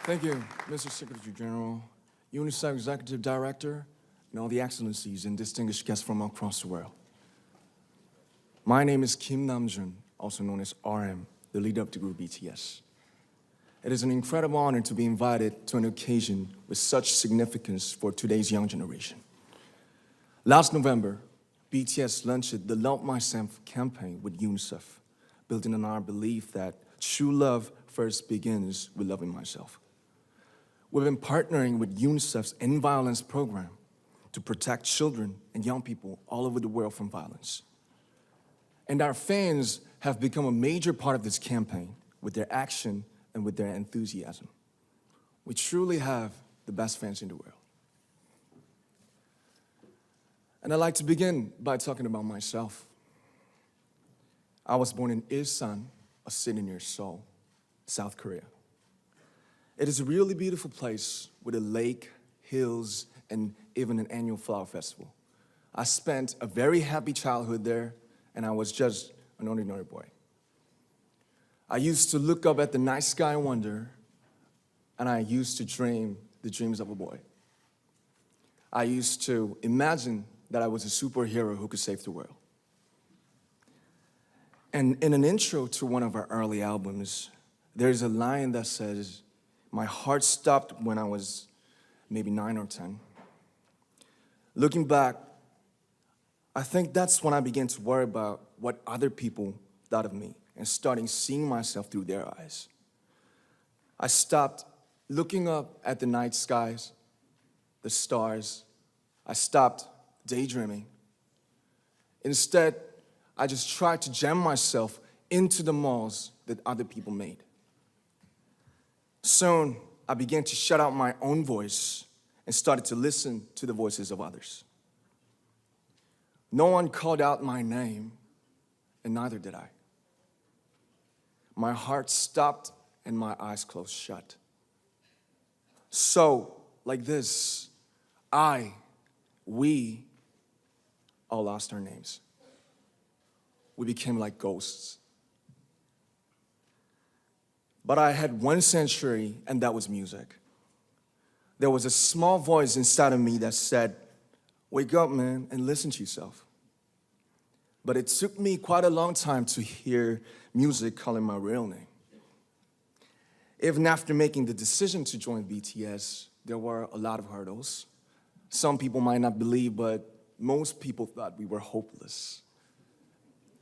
Thank you, Mr. Secretary General, UNICEF Executive Director, and all the excellencies and distinguished guests from across the world. My name is Kim Namjoon, also known as RM, the leader of the group BTS. It is an incredible honor to be invited to an occasion with such significance for today's young generation. Last November, BTS launched the Love Myself campaign with UNICEF, building on our belief that true love first begins with loving myself. We've been partnering with UNICEF's End Violence program to protect children and young people all over the world from violence. And our fans have become a major part of this campaign with their action and with their enthusiasm. We truly have the best fans in the world. And I'd like to begin by talking about myself. I was born in Ilsan, a city near Seoul, South Korea. It is a really beautiful place with a lake, hills, and even an annual flower festival. I spent a very happy childhood there, and I was just an ordinary boy. I used to look up at the night sky and wonder, and I used to dream the dreams of a boy. I used to imagine that I was a superhero who could save the world. And in an intro to one of our early albums, there's a line that says, "My heart stopped when I was maybe 9 or 10. Looking back, I think that's when I began to worry about what other people thought of me and starting seeing myself through their eyes. I stopped looking up at the night skies, the stars. I stopped daydreaming. Instead, I just tried to jam myself into the malls that other people made. Soon, I began to shut out my own voice and started to listen to the voices of others. No one called out my name, and neither did I. My heart stopped and my eyes closed shut. So, like this, we all lost our names. We became like ghosts. But I had one sanctuary, and that was music. There was a small voice inside of me that said, "Wake up, man, and listen to yourself." But it took me quite a long time to hear music calling my real name. Even after making the decision to join BTS, there were a lot of hurdles. Some people might not believe, but most people thought we were hopeless.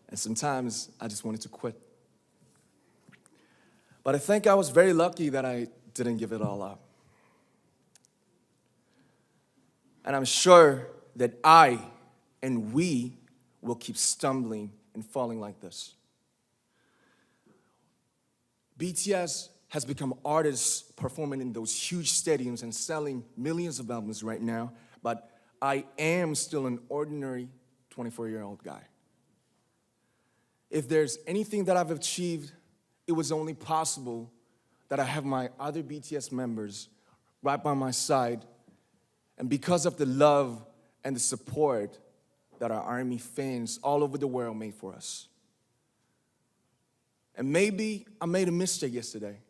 And sometimes I just wanted to quit. But I think I was very lucky that I didn't give it all up. And I'm sure that I and we will keep stumbling and falling like this. BTS has become artists performing in those huge stadiums and selling millions of albums right now, but I am still an ordinary 24-year-old guy. If there's anything that I've achieved, it was only possible that I have my other BTS members right by my side, and because of the love and the support that our ARMY fans all over the world made for us. And maybe I made a mistake yesterday,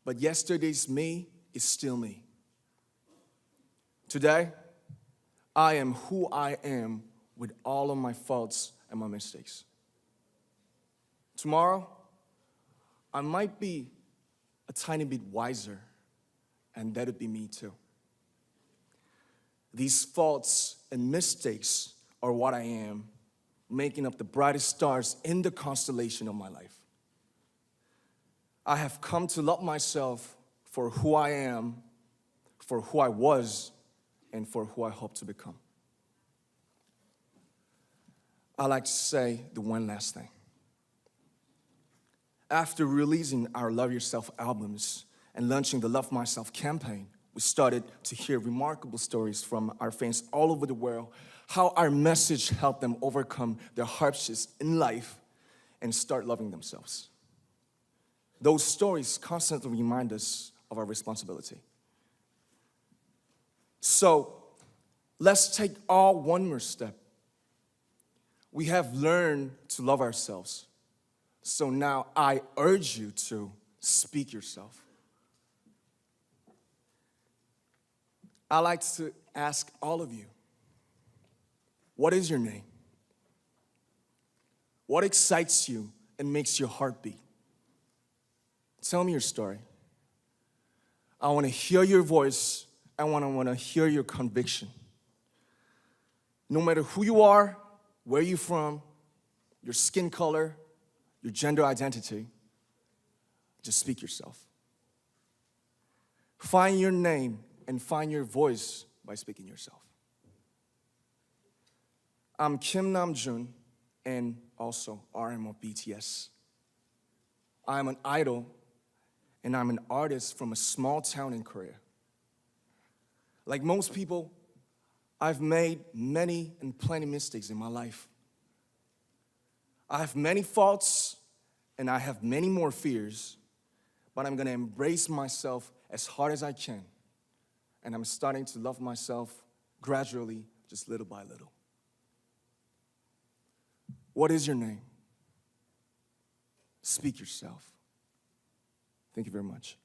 but yesterday's me is still me. Today, I am who I am with all of my faults and my mistakes. Tomorrow, I might be a tiny bit wiser, and that'd be me too. These faults and mistakes are what I am, making up the brightest stars in the constellation of my life. I have come to love myself for who I am, for who I was, and for who I hope to become. I'd like to say the one last thing. After releasing our Love Yourself albums and launching the Love Myself campaign, we started to hear remarkable stories from our fans all over the world, how our message helped them overcome their hardships in life and start loving themselves. Those stories constantly remind us of our responsibility. So, let's take all one more step. We have learned to love ourselves. So now I urge you to speak yourself. I'd like to ask all of you, what is your name? What excites you and makes your heart beat? Tell me your story. I want to hear your voice. I want to hear your conviction. No matter who you are, where you're from, your skin color, your gender identity, just speak yourself. Find your name and find your voice by speaking yourself. I'm Kim Namjoon and also RM of BTS. I'm an idol and I'm an artist from a small town in Korea. Like most people, I've made many and plenty mistakes in my life. I have many faults and I have many more fears, but I'm gonna embrace myself as hard as I can. And I'm starting to love myself gradually, just little by little. What is your name? Speak yourself. Thank you very much.